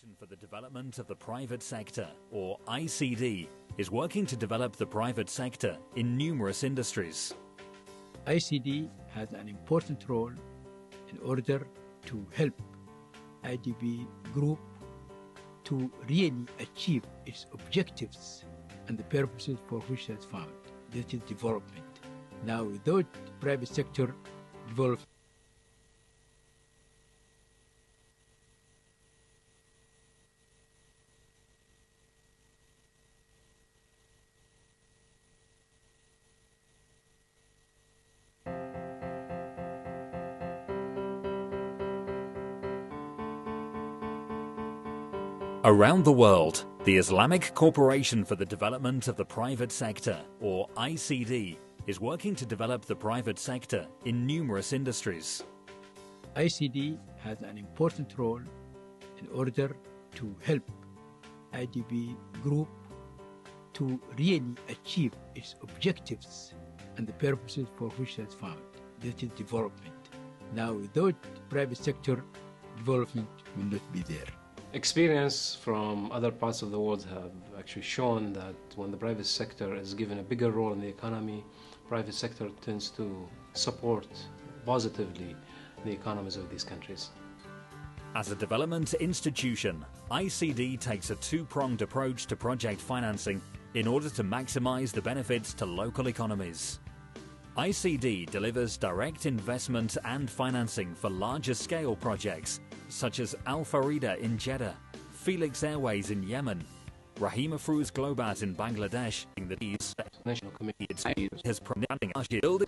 Corporation for the Development of the Private Sector, or ICD, is working to develop the private sector in numerous industries. ICD has an important role in order to help IDB group to really achieve its objectives and the purposes for which it is found. That is development. Now, without private sector development, Around the world, the Islamic Corporation for the Development of the Private Sector, or ICD, is working to develop the private sector in numerous industries. ICD has an important role in order to help IDB group to really achieve its objectives and the purposes for which it is found. That is development. Now, without private sector development will not be there. Experience from other parts of the world have actually shown that when the private sector is given a bigger role in the economy, private sector tends to support positively the economies of these countries. As a development institution, ICD takes a two-pronged approach to project financing in order to maximize the benefits to local economies. ICD delivers direct investment and financing for larger scale projects such as Al Farida in Jeddah, Felix Airways in Yemen, Rahima Fruz Globat in Bangladesh. The National Committee has promoted building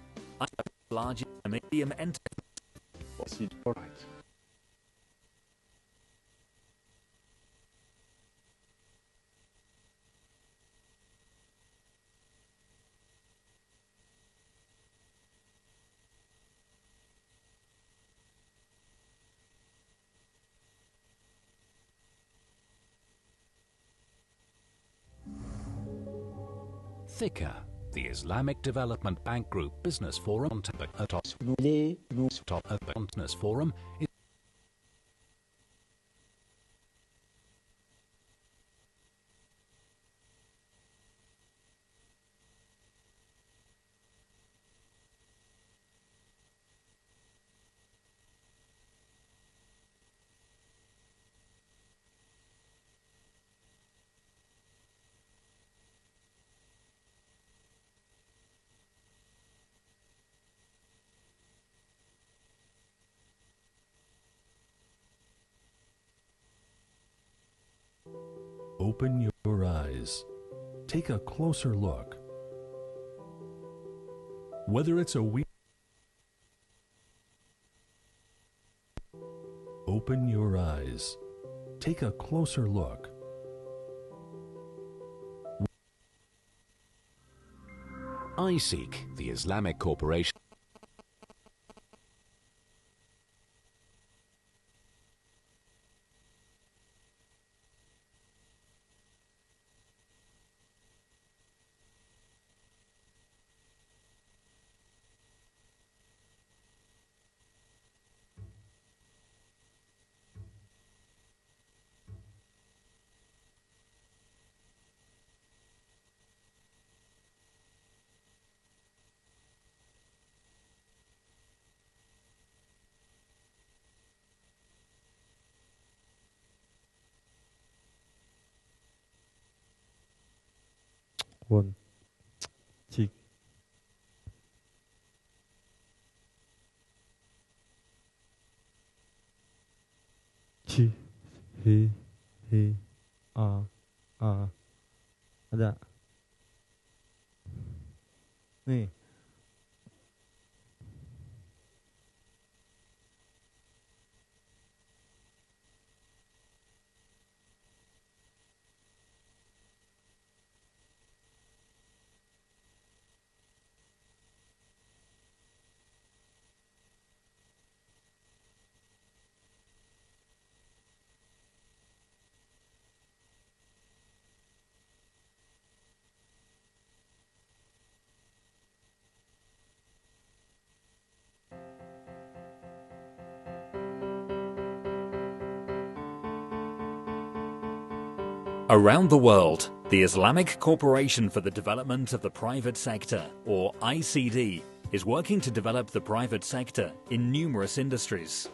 large and medium enterprises. THIQAH, the Islamic Development Bank Group Business Forum, Business Forum is Open your eyes. Take a closer look. Whether it's a week, open your eyes. Take a closer look. ICIEC, the Islamic Corporation. One, tick. Chi, he, ada. Nih. Around the world, the Islamic Corporation for the Development of the Private Sector, or ICD, is working to develop the private sector in numerous industries.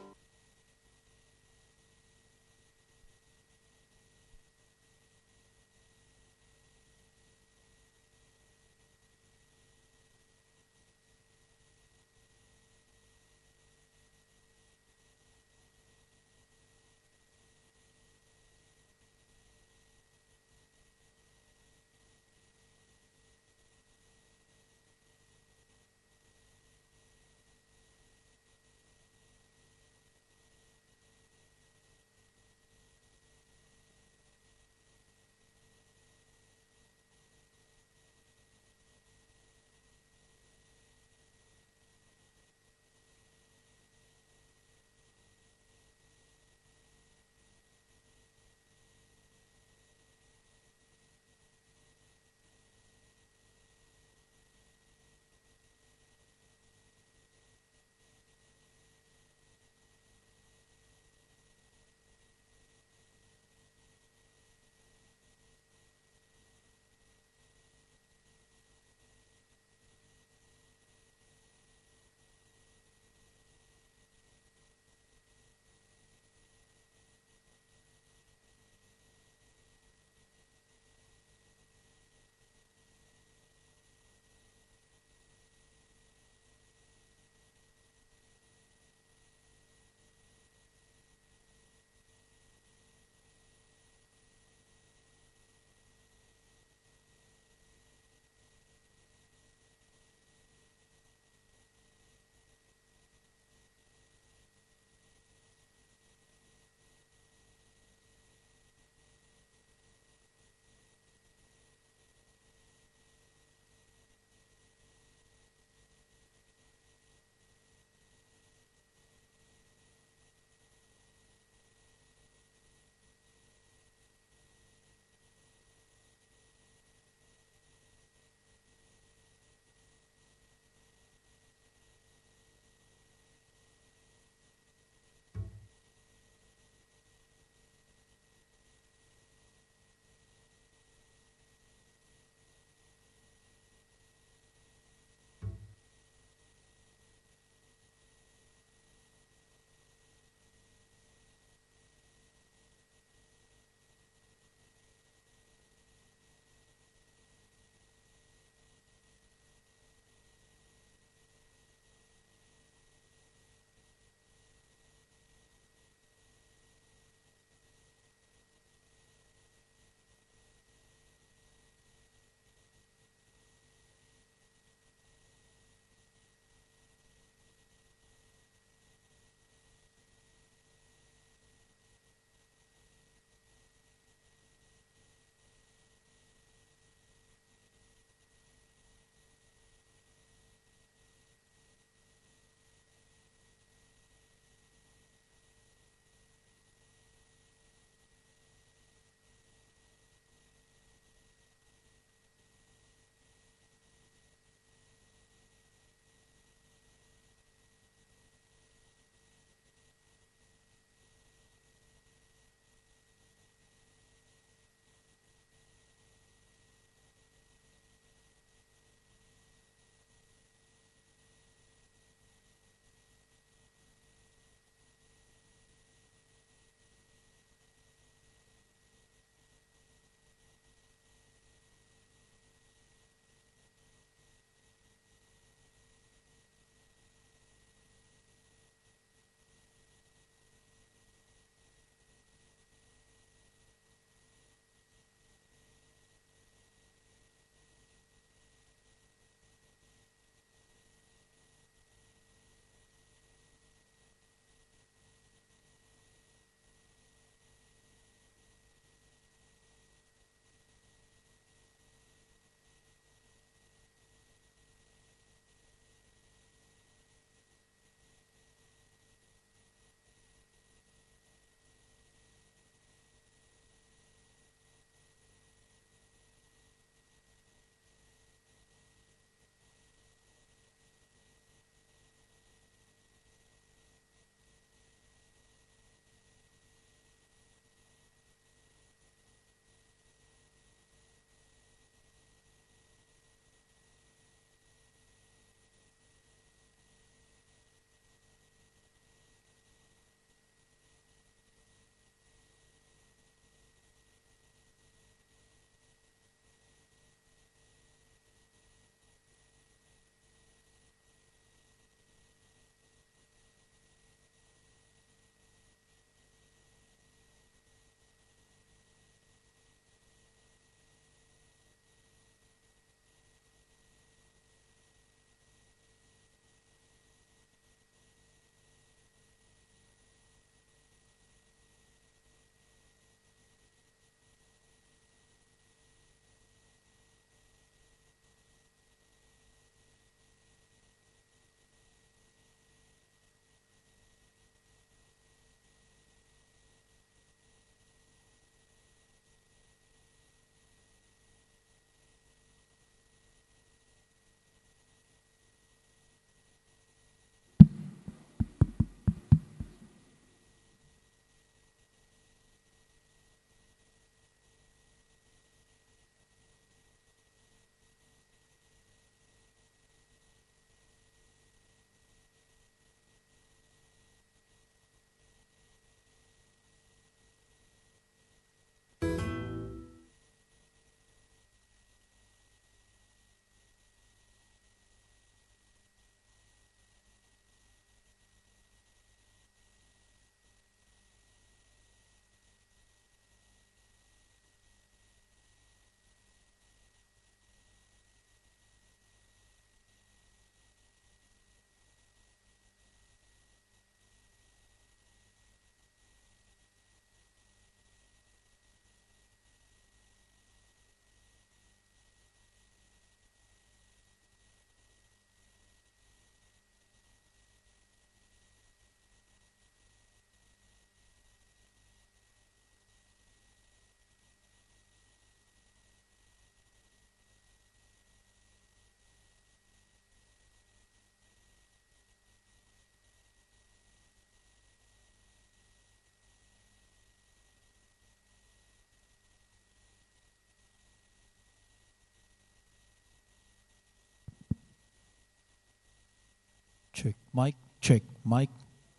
check, mic, check, mic,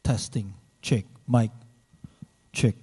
testing, check, mic, check.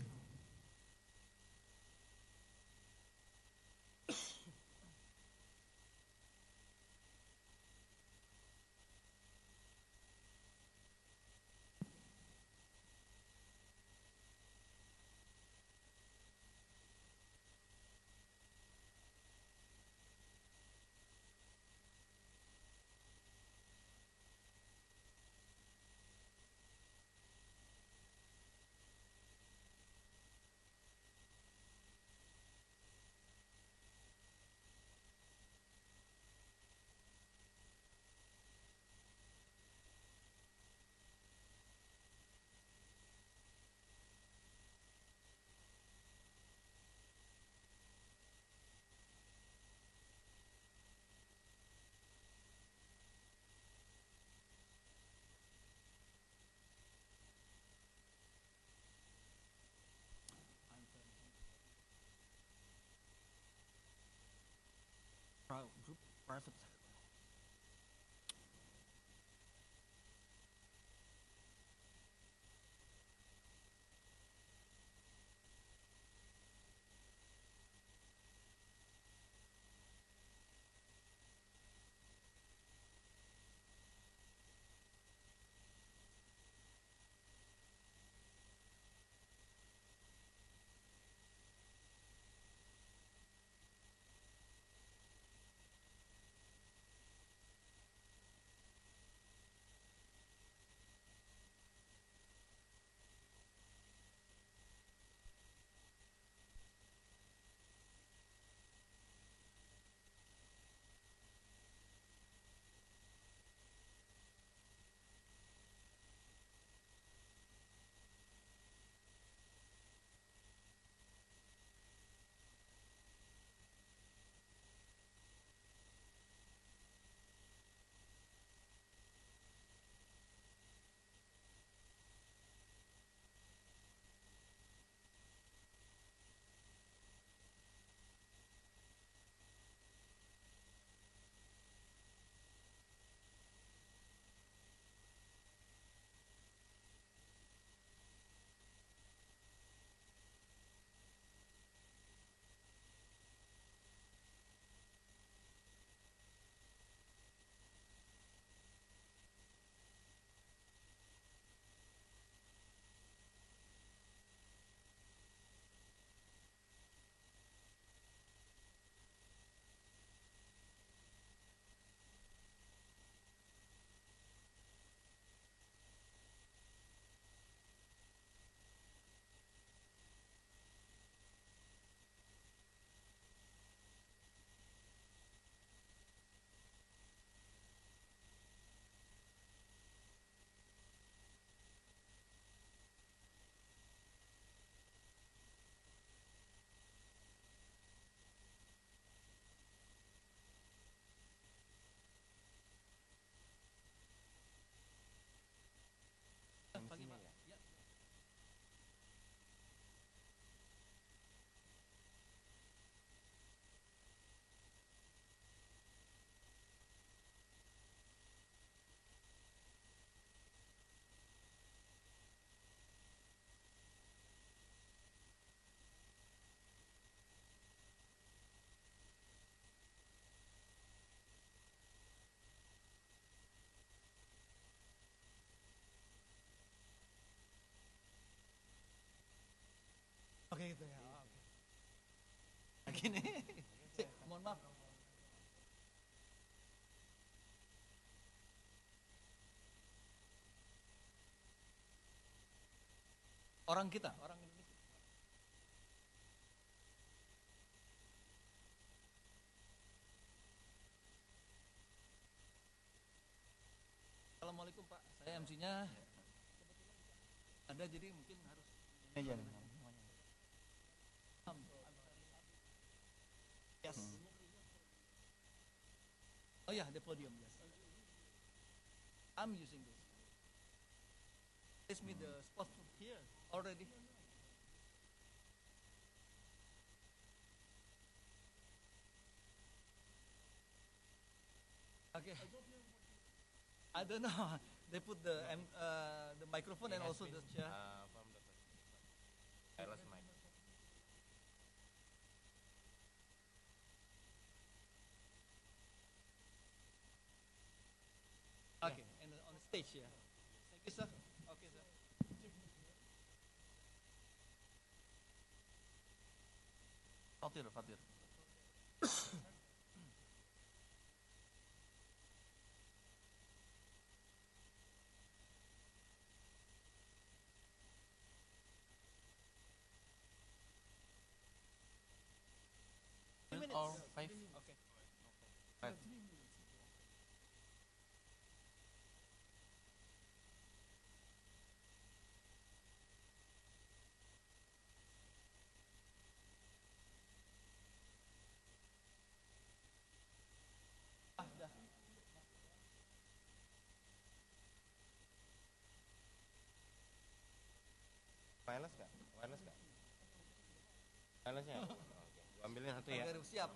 Private. Oke gitu ya. Oke. Gini. Mohon maaf. Orang kita, orang Indonesia. Assalamualaikum Pak, saya MC-nya ada, jadi mungkin harus meja. Yes. Oh yeah, the podium, yes. I'm using this. It's me the spot here already. Okay. I don't know. They put the microphone and also the chair. From the wireless mic. Okay, and on the stage here. Thank you, sir. Okay, sir. Fatir, Fatir. Or 5? Okay. Right. Wireless nggak? Wireless nggak? Wirelessnya? Oke, gua ambilin satu ya. Baru siap.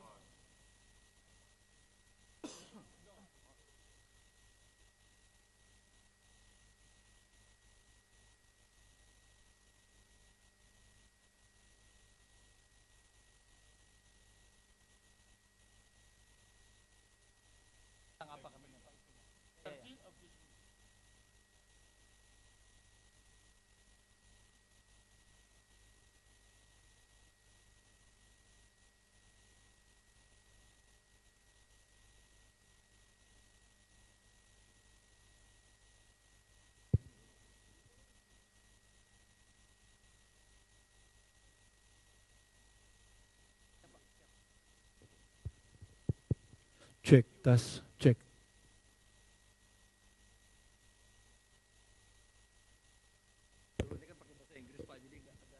Apa katanya Pak? Ya. Check, tes, cek. Ini kan pakai bahasa Inggris Pak, jadi nggak ada.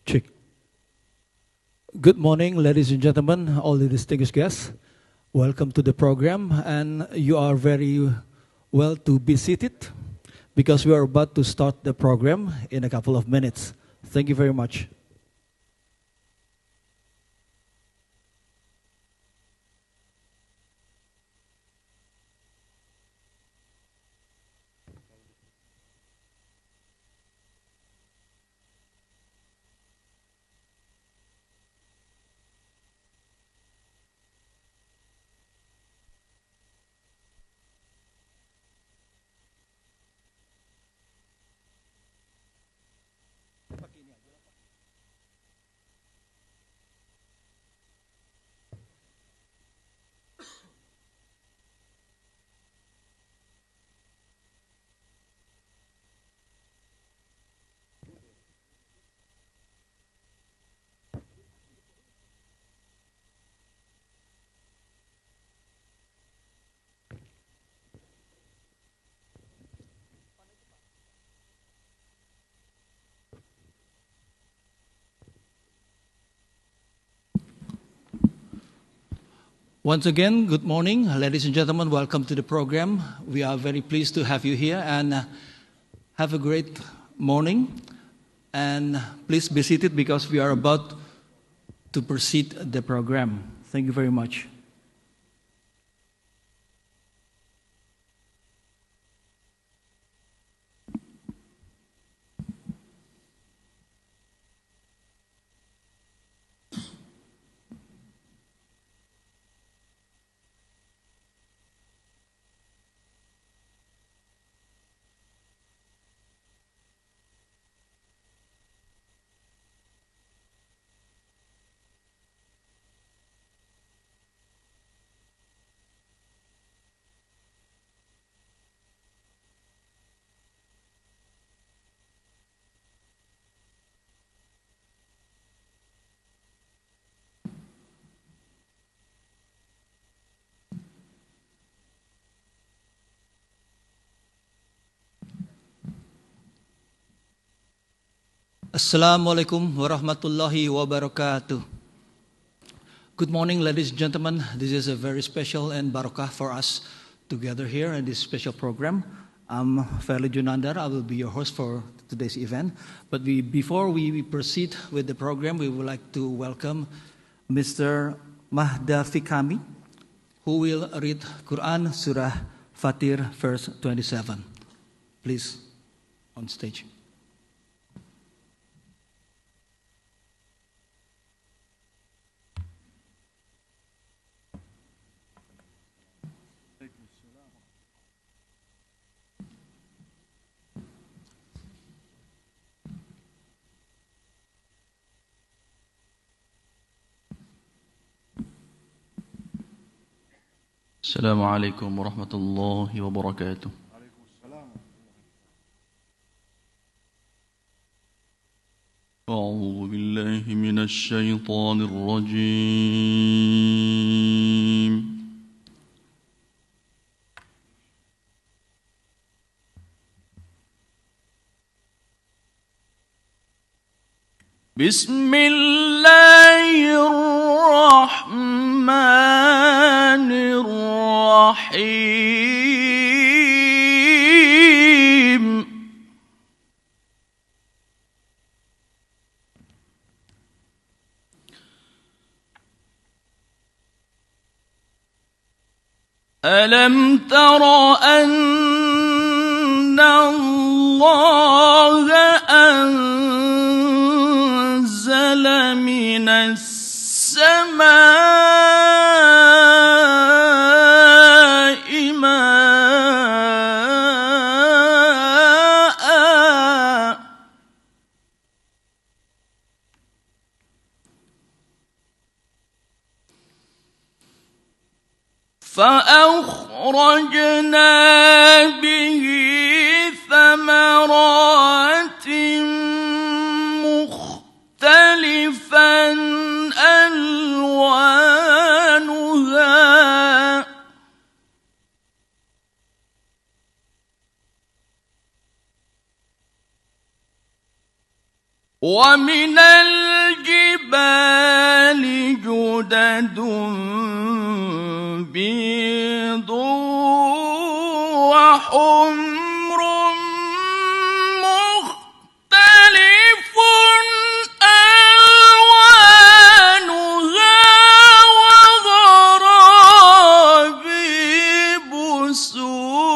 Check. Good morning, ladies and gentlemen, all the distinguished guests. Welcome to the program, and you are very well to be seated because we are about to start the program in a couple of minutes. Thank you very much. Once again, good morning, ladies and gentlemen. Welcome to the program. We are very pleased to have you here, and have a great morning. And please be seated because we are about to proceed the program. Thank you very much. Assalamualaikum warahmatullahi wabarakatuh. Good morning, ladies and gentlemen. This is a very special and barakah for us together here in this special program. I'm Fairly Junandar. I will be your host for today's event. But before we proceed with the program, we would like to welcome Mr. Mahda Fikami, who will read Quran Surah Fatir, verse 27. Please, on stage. السلام عليكم ورحمة الله وبركاته. أعوذ بالله من الشيطان الرجيم. بسم الله الرحمن الرحيم. ألم تر أن الله أنزل من السماء ماء فأخرجنا به ثمرات مختلفا ألوانها ومن الجبال جدد بيض وحمر مختلف ألوانها وغرابيب سود.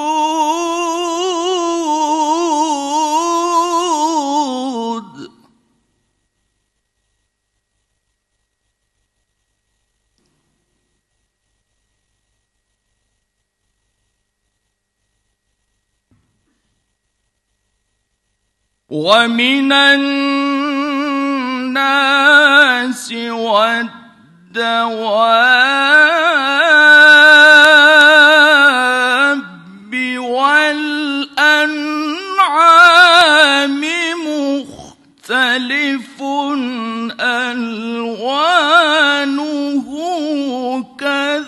ومن الناس والدواب والأنعام مختلف ألوانه كذلك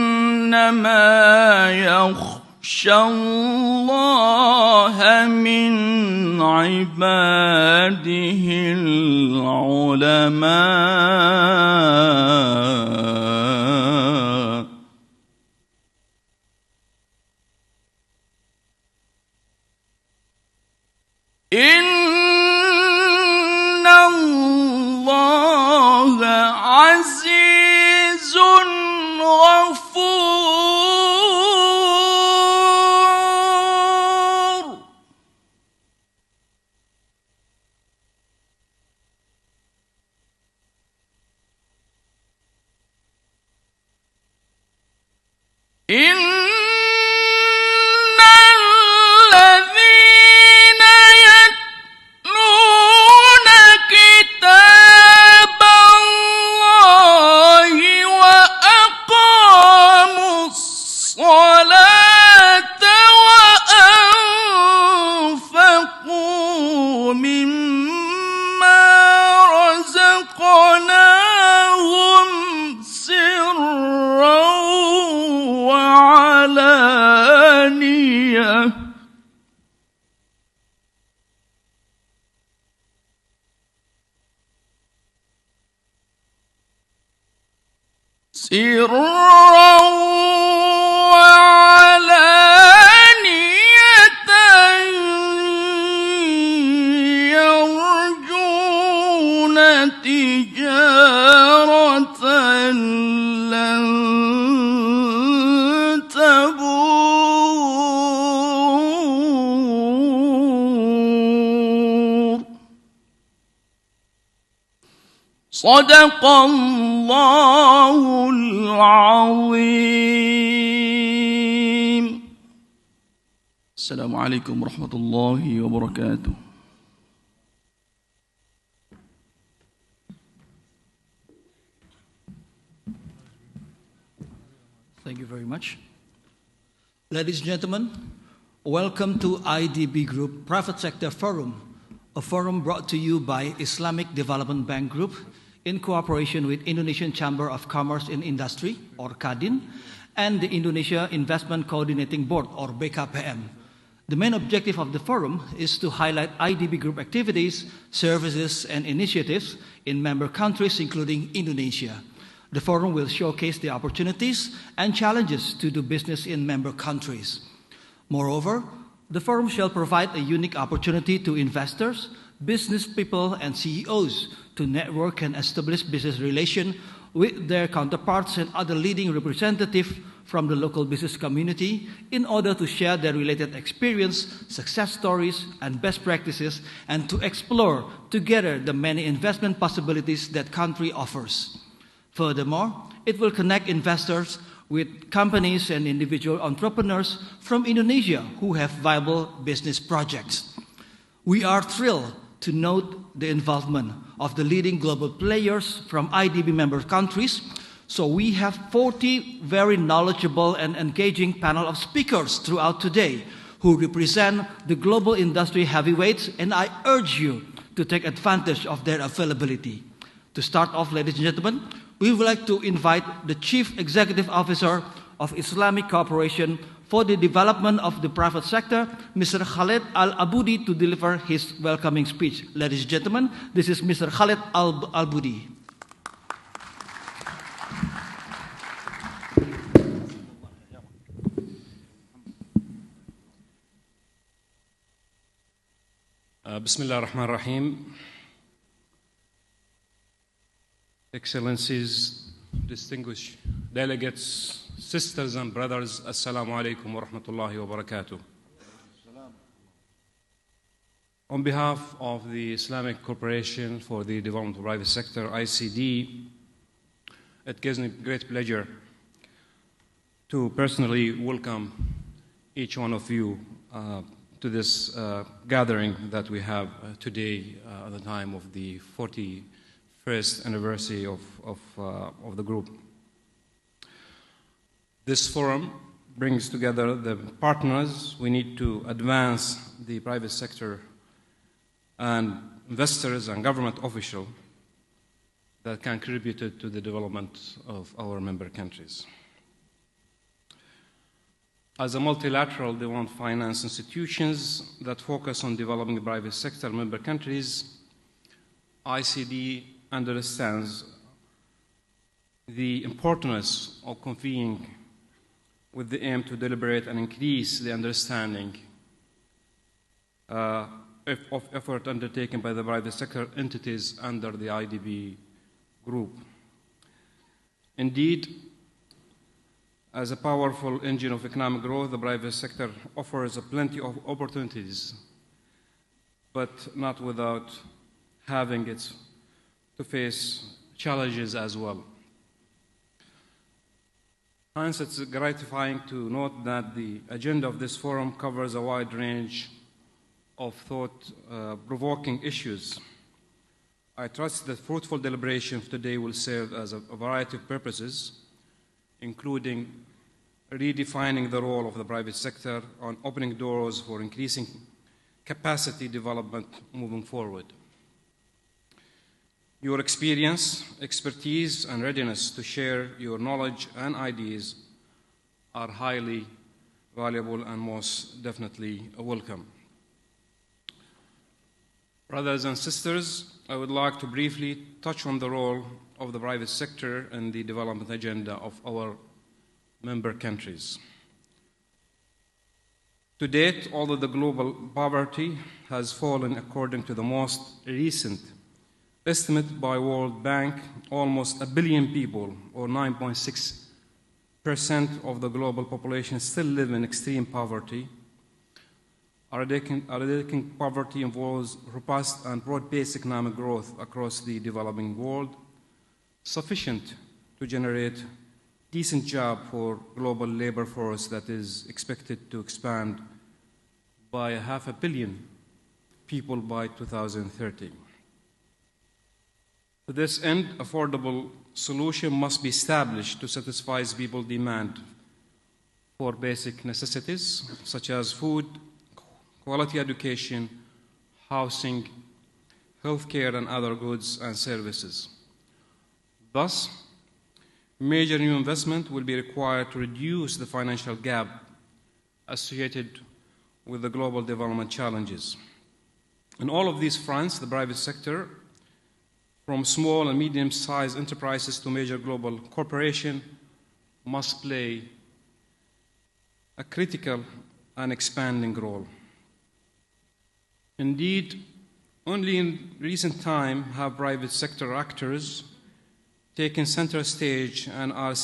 إنما يخشى الله من عباده العلماء. إن الله عزيز غفور. إن الذين يتلون كتاب الله وأقاموا الصلاة وأنفقوا مما سرا وعلانية يرجون تجارة لن تبور صدق الله العظيم. السلام عليكم ورحمة الله وبركاته. Thank you very much. Ladies and gentlemen, welcome to IDB Group Private Sector Forum, a forum brought to you by Islamic Development Bank Group in cooperation with Indonesian Chamber of Commerce and Industry, or KADIN, and the Indonesia Investment Coordinating Board, or BKPM. The main objective of the forum is to highlight IDB Group activities, services, and initiatives in member countries, including Indonesia. The forum will showcase the opportunities and challenges to do business in member countries. Moreover, the forum shall provide a unique opportunity to investors, business people, and CEOs to network and establish business relations with their counterparts and other leading representatives from the local business community in order to share their related experience, success stories, and best practices, and to explore together the many investment possibilities that country offers. Furthermore, it will connect investors with companies and individual entrepreneurs from Indonesia who have viable business projects. We are thrilled to note the involvement of the leading global players from IDB member countries. So we have 40 very knowledgeable and engaging panel of speakers throughout today who represent the global industry heavyweights, and I urge you to take advantage of their availability. To start off, ladies and gentlemen, we would like to invite the Chief Executive Officer of Islamic Cooperation for the Development of the Private Sector, Mr. Khaled Al-Aboudi, to deliver his welcoming speech. Ladies and gentlemen, this is Mr. Khaled Al-Aboudi. Bismillah ar-Rahman ar-Rahim. Excellencies, distinguished delegates, sisters and brothers, Assalamu alaikum wa rahmatullahi wa barakatuh. On behalf of the Islamic Corporation for the Development of the Private Sector, ICD, it gives me great pleasure to personally welcome each one of you to this gathering that we have today at the time of the 41st anniversary of the group. This forum brings together the partners we need to advance the private sector and investors and government officials that can contribute to the development of our member countries. As a multilateral development finance institutions that focus on developing the private sector member countries, ICD understands the importance of convening with the aim to deliberate and increase the understanding of effort undertaken by the private sector entities under the IDB group. Indeed, as a powerful engine of economic growth, the private sector offers plenty of opportunities, but not without having to face challenges as well. Hence, it's gratifying to note that the agenda of this forum covers a wide range of thought-provoking issues. I trust that fruitful deliberations today will serve as a variety of purposes, including redefining the role of the private sector on opening doors for increasing capacity development moving forward. Your experience, expertise, and readiness to share your knowledge and ideas are highly valuable and most definitely welcome. Brothers and sisters, I would like to briefly touch on the role of the private sector in the development agenda of our member countries. To date, although the global poverty has fallen according to the most recent estimate by World Bank, almost 1 billion people, or 9.6% of the global population, still live in extreme poverty. Eradicating poverty involves robust and broad-based economic growth across the developing world, sufficient to generate decent job for global labor force that is expected to expand by 500 million people by 2030. To this end, affordable solution must be established to satisfy people's demand for basic necessities such as food, quality education, housing, healthcare, and other goods and services. Thus, major new investment will be required to reduce the financial gap associated with the global development challenges. In all of these fronts, the private sector, from small and medium-sized enterprises to major global corporations, must play a critical and expanding role. Indeed, only in recent time have private sector actors taken center stage and are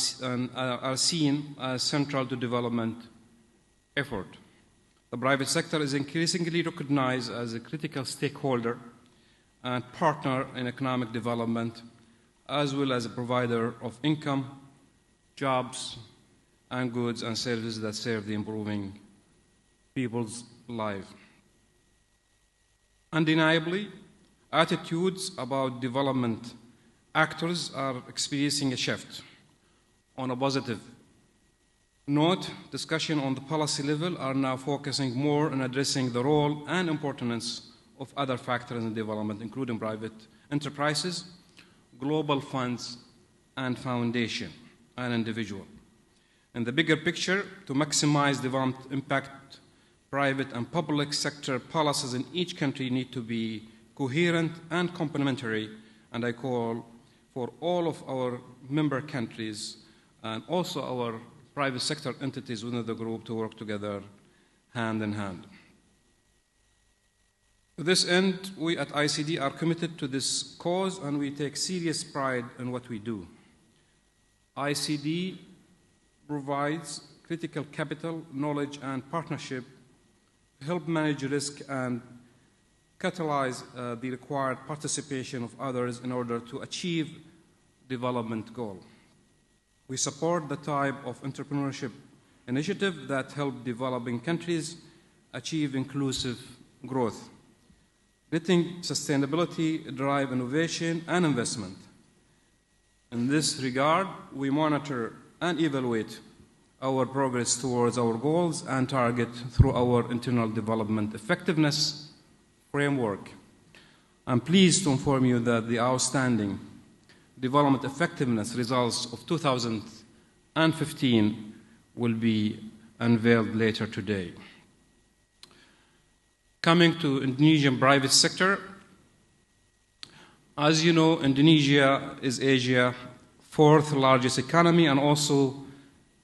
seen as central to development effort. The private sector is increasingly recognized as a critical stakeholder and partner in economic development, as well as a provider of income, jobs, and goods and services that serve the improving people's lives. Undeniably, attitudes about development actors are experiencing a shift. On a positive note, discussion on the policy level are now focusing more on addressing the role and importance of other factors in development, including private enterprises, global funds, and foundation, and individual. In the bigger picture, to maximize development impact, private and public sector policies in each country need to be coherent and complementary, and I call for all of our member countries and also our private sector entities within the group to work together hand in hand. To this end, we at ICD are committed to this cause and we take serious pride in what we do. ICD provides critical capital, knowledge, and partnership to help manage risk and catalyze the required participation of others in order to achieve development goal. We support the type of entrepreneurship initiative that help developing countries achieve inclusive growth, letting sustainability drive innovation and investment. In this regard, we monitor and evaluate our progress towards our goals and target through our internal development effectiveness framework. I'm pleased to inform you that the outstanding development effectiveness results of 2015 will be unveiled later today. Coming to Indonesian private sector, as you know, Indonesia is Asia's fourth largest economy and also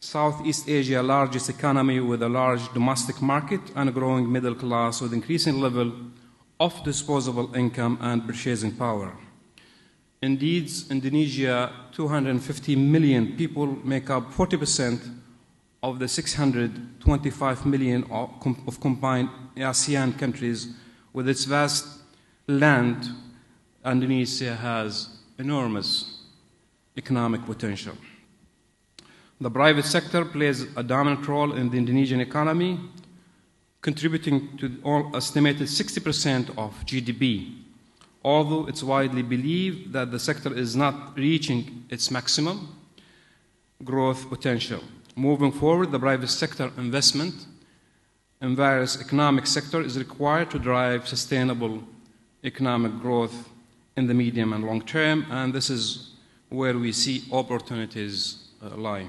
Southeast Asia's largest economy with a large domestic market and a growing middle class with increasing level of disposable income and purchasing power. Indeed, Indonesia, 250 million people make up 40% of the 625 million of combined ASEAN countries. With its vast land, Indonesia has enormous economic potential. The private sector plays a dominant role in the Indonesian economy, contributing to all estimated 60% of GDP, although it's widely believed that the sector is not reaching its maximum growth potential. Moving forward, the private sector investment in various economic sectors is required to drive sustainable economic growth in the medium and long term, and this is where we see opportunities lie.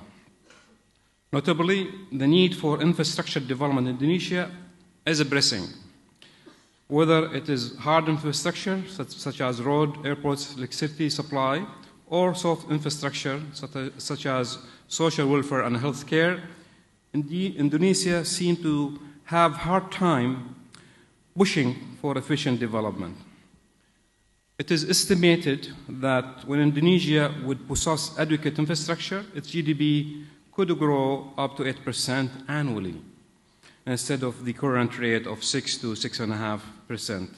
Notably, the need for infrastructure development in Indonesia is pressing. whether it is hard infrastructure such as road, airports, electricity supply, or soft infrastructure such as social welfare and healthcare. Indonesia seemed to have hard time pushing for efficient development. It is estimated that when Indonesia would possess adequate infrastructure, its GDP could grow up to 8% annually, instead of the current rate of 6 to 6.5%.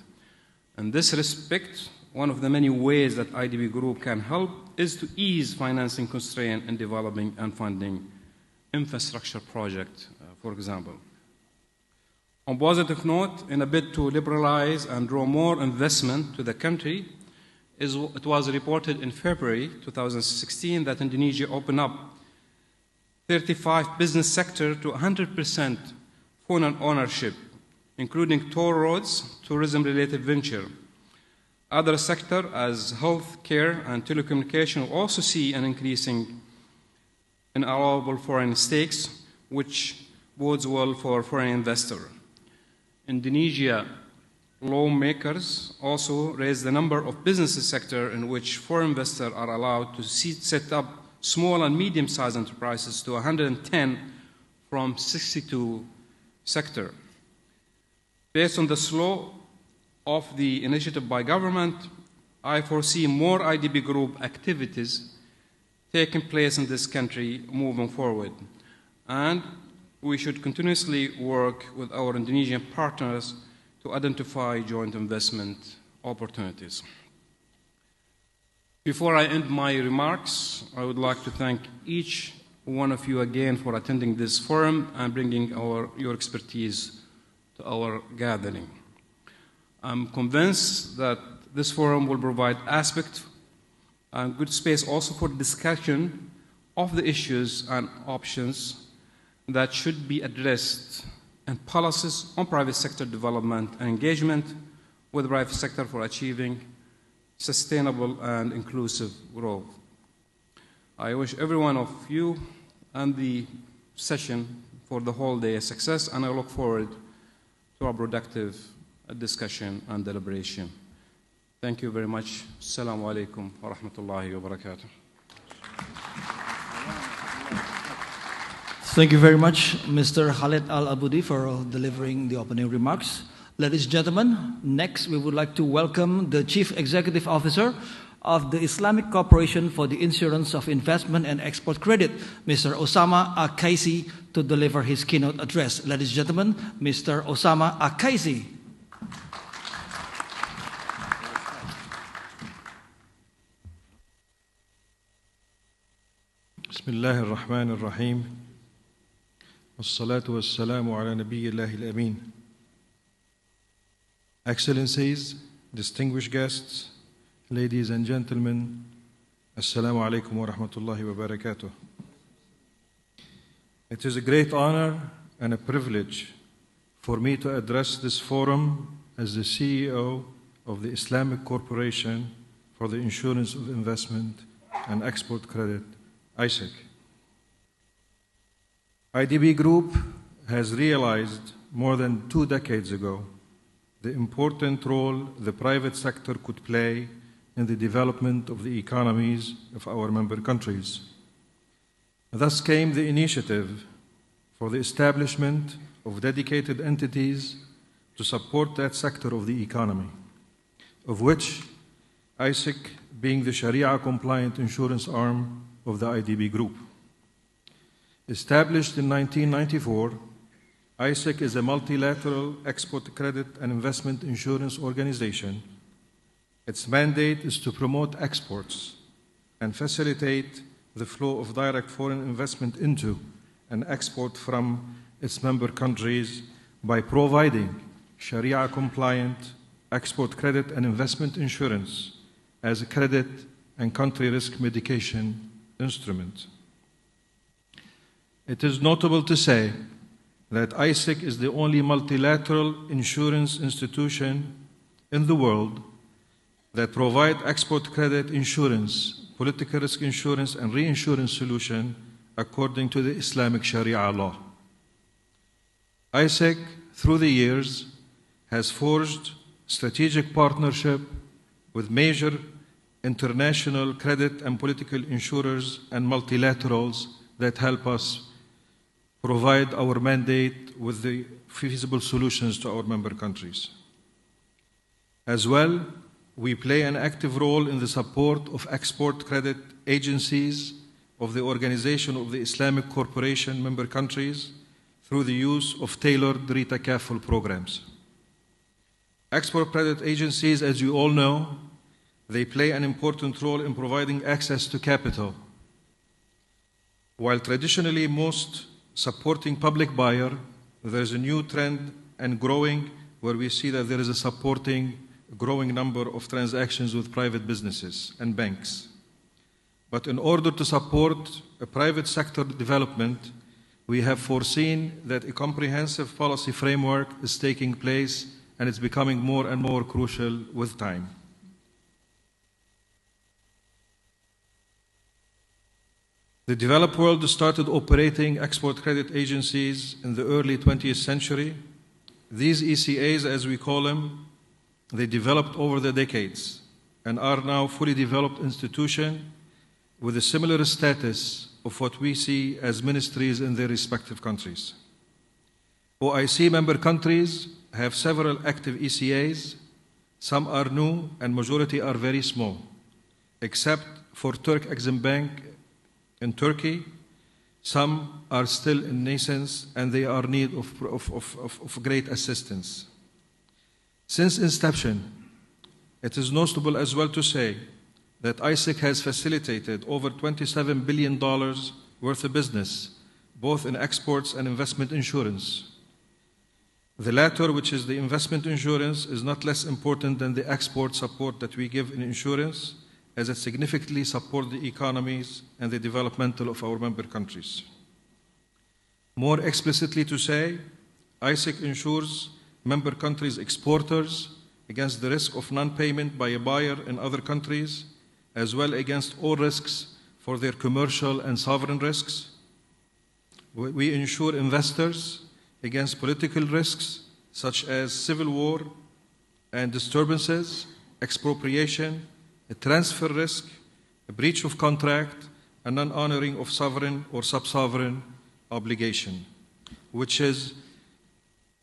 In this respect, one of the many ways that IDB Group can help is to ease financing constraints in developing and funding infrastructure projects, for example. On positive note, in a bid to liberalize and draw more investment to the country, it was reported in February 2016 that Indonesia opened up 35 business sector to 100% foreign ownership, including toll roads, tourism-related venture. Other sectors, as health care and telecommunication, will also see an increasing in allowable foreign stakes, which bodes well for foreign investors. Indonesia lawmakers also raised the number of business sectors in which foreign investors are allowed to set up small and medium-sized enterprises to 110 from 62 sectors. Based on the slow of the initiative by government, I foresee more IDB Group activities taking place in this country moving forward. And we should continuously work with our Indonesian partners to identify joint investment opportunities. Before I end my remarks, I would like to thank each one of you again for attending this forum and bringing your expertise to our gathering. I'm convinced that this forum will provide aspect and good space also for discussion of the issues and options that should be addressed and policies on private sector development and engagement with the private sector for achieving sustainable and inclusive growth. I wish every one of you and the session for the whole day a success, and I look forward to a productive discussion and deliberation. Thank you very much. Assalamu alaikum wa rahmatullahi wa barakatuh. Thank you very much, Mr. Khalid Al-Aboudi, for delivering the opening remarks. Ladies and gentlemen, next we would like to welcome the Chief Executive Officer of the Islamic Corporation for the Insurance of Investment and Export Credit, Mr. Osama Akaisi, to deliver his keynote address. Ladies and gentlemen, Mr. Osama Akaisi. Bismillah ar-Rahman ar-Rahim. Wassalatu wassalamu ala nabiyyillahi al-Amin. Excellencies, distinguished guests, ladies and gentlemen, Assalamu alaikum wa rahmatullahi wa barakatuh. It is a great honor and a privilege for me to address this forum as the CEO of the Islamic Corporation for the Insurance of Investment and Export Credit, ICIEC. IDB Group has realized more than 2 decades ago the important role the private sector could play in the development of the economies of our member countries. Thus came the initiative for the establishment of dedicated entities to support that sector of the economy, of which ICIEC being the Sharia-compliant insurance arm of the IDB Group. Established in 1994, ICIEC is a multilateral export credit and investment insurance organization. Its mandate is to promote exports and facilitate the flow of direct foreign investment into and export from its member countries by providing Sharia-compliant export credit and investment insurance as a credit and country risk mitigation instrument. It is notable to say that ICIEC is the only multilateral insurance institution in the world that provide export credit insurance, political risk insurance, and reinsurance solution according to the Islamic Sharia law. ICIEC, through the years, has forged strategic partnership with major international credit and political insurers and multilaterals that help us provide our mandate with the feasible solutions to our member countries. As well, we play an active role in the support of export credit agencies of the Organization of the Islamic Cooperation member countries through the use of tailored THIQAH programs. Export credit agencies, as you all know, they play an important role in providing access to capital. While traditionally most supporting public buyer, there is a new trend and growing where we see that there is a supporting growing number of transactions with private businesses and banks. But in order to support a private sector development, we have foreseen that a comprehensive policy framework is taking place and it's becoming more and more crucial with time. The developed world started operating export credit agencies in the early 20th century. These ECAs, as we call them, they developed over the decades and are now fully developed institutions with a similar status of what we see as ministries in their respective countries. OIC member countries have several active ECAs. Some are new and majority are very small, except for Turk Exim Bank in Turkey. Some are still in nascence and they are in need of great assistance. Since inception, it is notable as well to say that ICIEC has facilitated over $27 billion worth of business, both in exports and investment insurance. The latter, which is the investment insurance, is not less important than the export support that we give in insurance, as it significantly supports the economies and the developmental of our member countries. More explicitly to say, ICIEC insures member countries' exporters against the risk of non-payment by a buyer in other countries, as well against all risks for their commercial and sovereign risks. We insure investors against political risks such as civil war and disturbances, expropriation, a transfer risk, a breach of contract, and non-honoring of sovereign or sub-sovereign obligation, which is,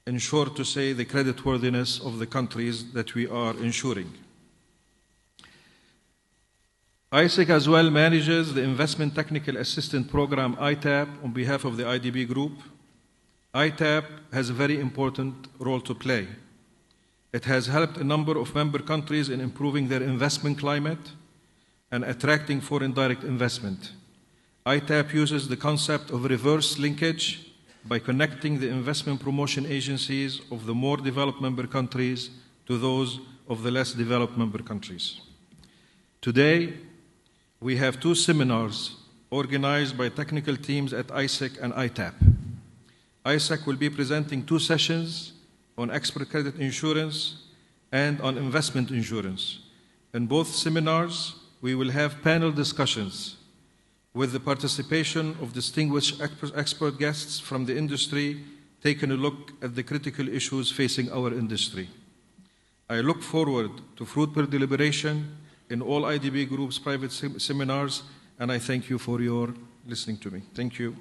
in short to say, the creditworthiness of the countries that we are insuring. ICIEC as well manages the Investment Technical Assistance Program, ITAP, on behalf of the IDB Group. ITAP has a very important role to play. It has helped a number of member countries in improving their investment climate and attracting foreign direct investment. ITAP uses the concept of reverse linkage by connecting the investment promotion agencies of the more developed member countries to those of the less developed member countries. Today, we have 2 seminars organized by technical teams at ICIEC and ITAP. ICIEC will be presenting 2 sessions on export credit insurance and on investment insurance. In both seminars, we will have panel discussions with the participation of distinguished expert guests from the industry, taking a look at the critical issues facing our industry. I look forward to fruitful deliberation in all IDB Group's private seminars, and I thank you for your listening to me. Thank you.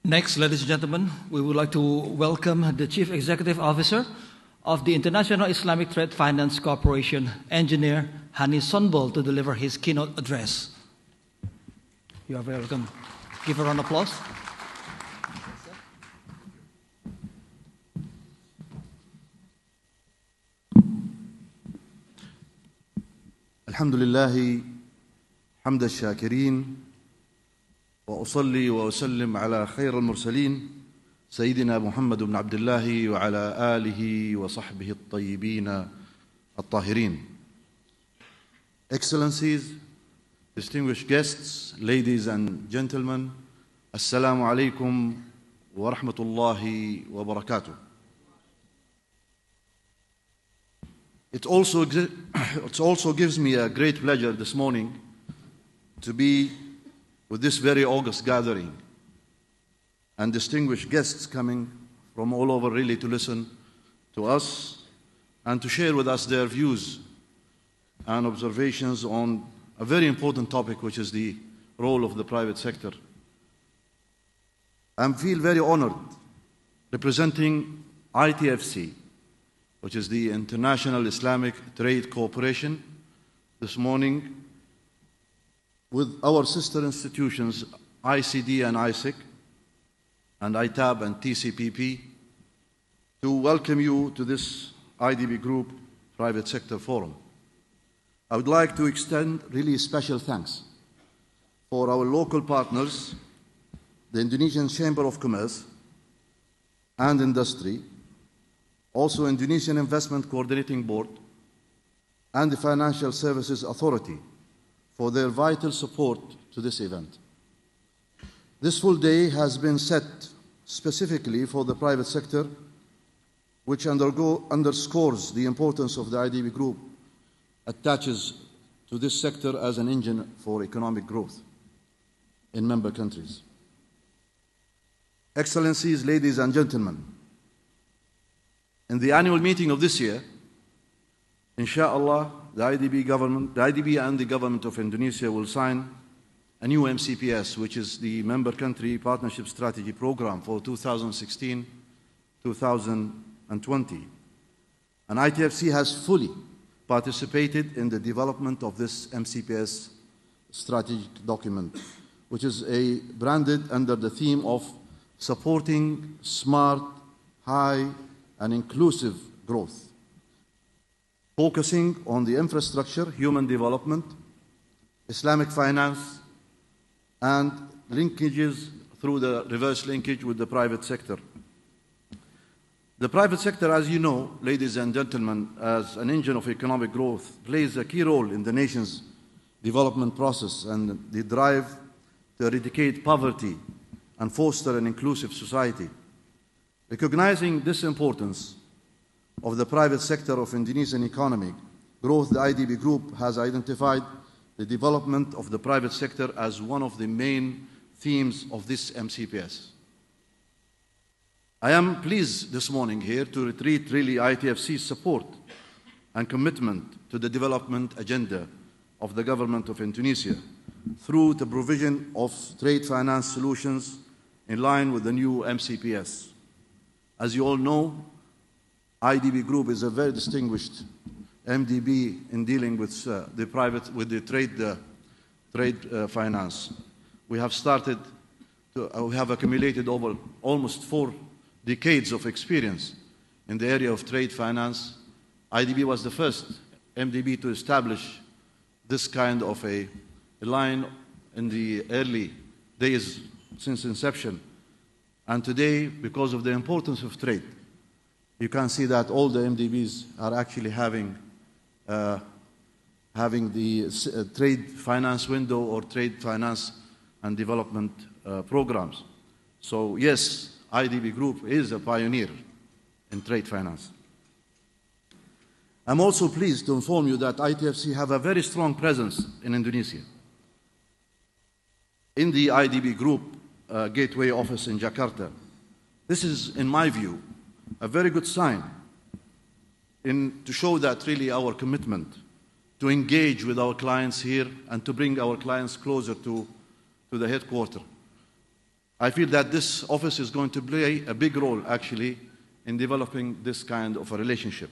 Next, ladies and gentlemen, we would like to welcome the Chief Executive Officer of the International Islamic Trade Finance Corporation, Engineer Hani Sonbol, to deliver his keynote address. You are very welcome. Give a round of applause. الحمد لله حمد الشاكرين وأصلي وأسلم على خير المرسلين سيدنا محمد بن عبد الله وعلى آله وصحبه الطيبين الطاهرين. Excellencies, distinguished guests, ladies and gentlemen, Assalamu alaikum wa rahmatullahi wa barakatuh. It also gives me a great pleasure this morning to be with this very august gathering and distinguished guests coming from all over really to listen to us and to share with us their views and observations on a very important topic, which is the role of the private sector. I feel very honored representing ITFC, which is the International Islamic Trade Corporation, this morning with our sister institutions ICD and ICIEC and ITAP and TCPP to welcome you to this IDB Group Private Sector Forum. I would like to extend really special thanks for our local partners, the Indonesian Chamber of Commerce and Industry, also Indonesian Investment Coordinating Board, and the Financial Services Authority for their vital support to this event. This full day has been set specifically for the private sector, which underscores the importance of the IDB Group attaches to this sector as an engine for economic growth in member countries. Excellencies, ladies and gentlemen, in the annual meeting of this year, inshallah, the IDB and the government of Indonesia will sign a new MCPS, which is the Member Country Partnership Strategy Program for 2016-2020. And ITFC has fully participated in the development of this MCPS strategic document, which is branded under the theme of supporting smart, high, and inclusive growth, focusing on the infrastructure, human development, Islamic finance, and linkages through the reverse linkage with the private sector. The private sector, as you know, ladies and gentlemen, as an engine of economic growth, plays a key role in the nation's development process and the drive to eradicate poverty and foster an inclusive society. Recognizing this importance of the private sector of Indonesian economic growth, the IDB Group has identified the development of the private sector as one of the main themes of this MCPS. I am pleased this morning here to reiterate really ITFC's support and commitment to the development agenda of the government of Indonesia through the provision of trade finance solutions in line with the new MCPS. As you all know, IDB Group is a very distinguished MDB in dealing with the trade finance. We have accumulated over almost 4 decades of experience in the area of trade finance. IDB was the first MDB to establish this kind of a line in the early days since inception. And today, because of the importance of trade, you can see that all the MDBs are actually having the trade finance window or trade finance and development programs. So yes, IDB Group is a pioneer in trade finance. I'm also pleased to inform you that ITFC have a very strong presence in Indonesia. In the IDB Group Gateway office in Jakarta. This is, in my view, a very good sign to show that really our commitment to engage with our clients here and to bring our clients closer to the headquarters. I feel that this office is going to play a big role, actually, in developing this kind of a relationship.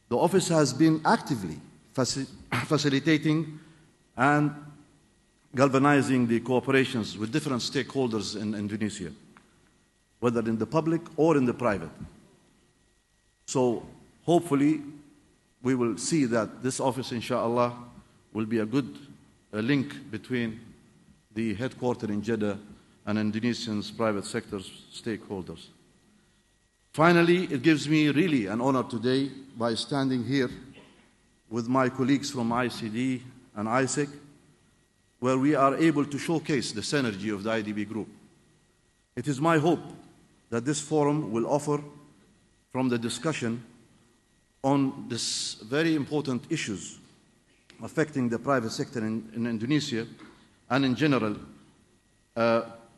The office has been actively facilitating and galvanizing the cooperations with different stakeholders in Indonesia, whether in the public or in the private. So hopefully we will see that this office, inshallah, will be a good link between the headquarters in Jeddah and Indonesia's private sector stakeholders. Finally, it gives me really an honor today by standing here with my colleagues from ICD and ICIEC, where we are able to showcase the synergy of the IDB Group. It is my hope that this forum will offer from the discussion on this very important issues affecting the private sector in Indonesia and in general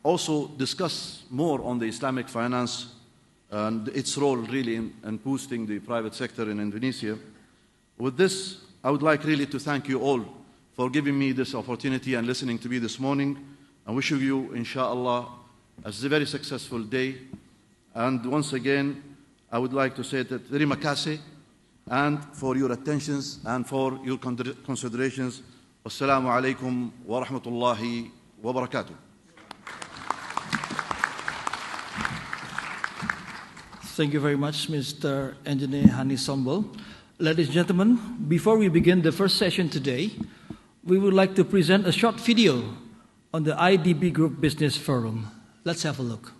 also discuss more on the Islamic finance and its role really in boosting the private sector in Indonesia. With this, I would like really to thank you all for giving me this opportunity and listening to me this morning, and wishing you, inshallah, a very successful day. And once again, I would like to say that terima kasih, and for your attentions and for your considerations. Wassalamu alaikum wa rahmatullahi wa barakatuh. Thank you very much, Mr. Engineer Hani Sombol. Ladies and gentlemen, before we begin the first session today, we would like to present a short video on the IDB Group Business Forum. Let's have a look.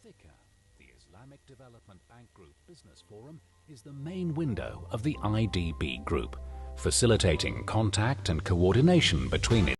THIQAH, the Islamic Development Bank Group Business Forum, is the main window of the IDB Group, facilitating contact and coordination between it.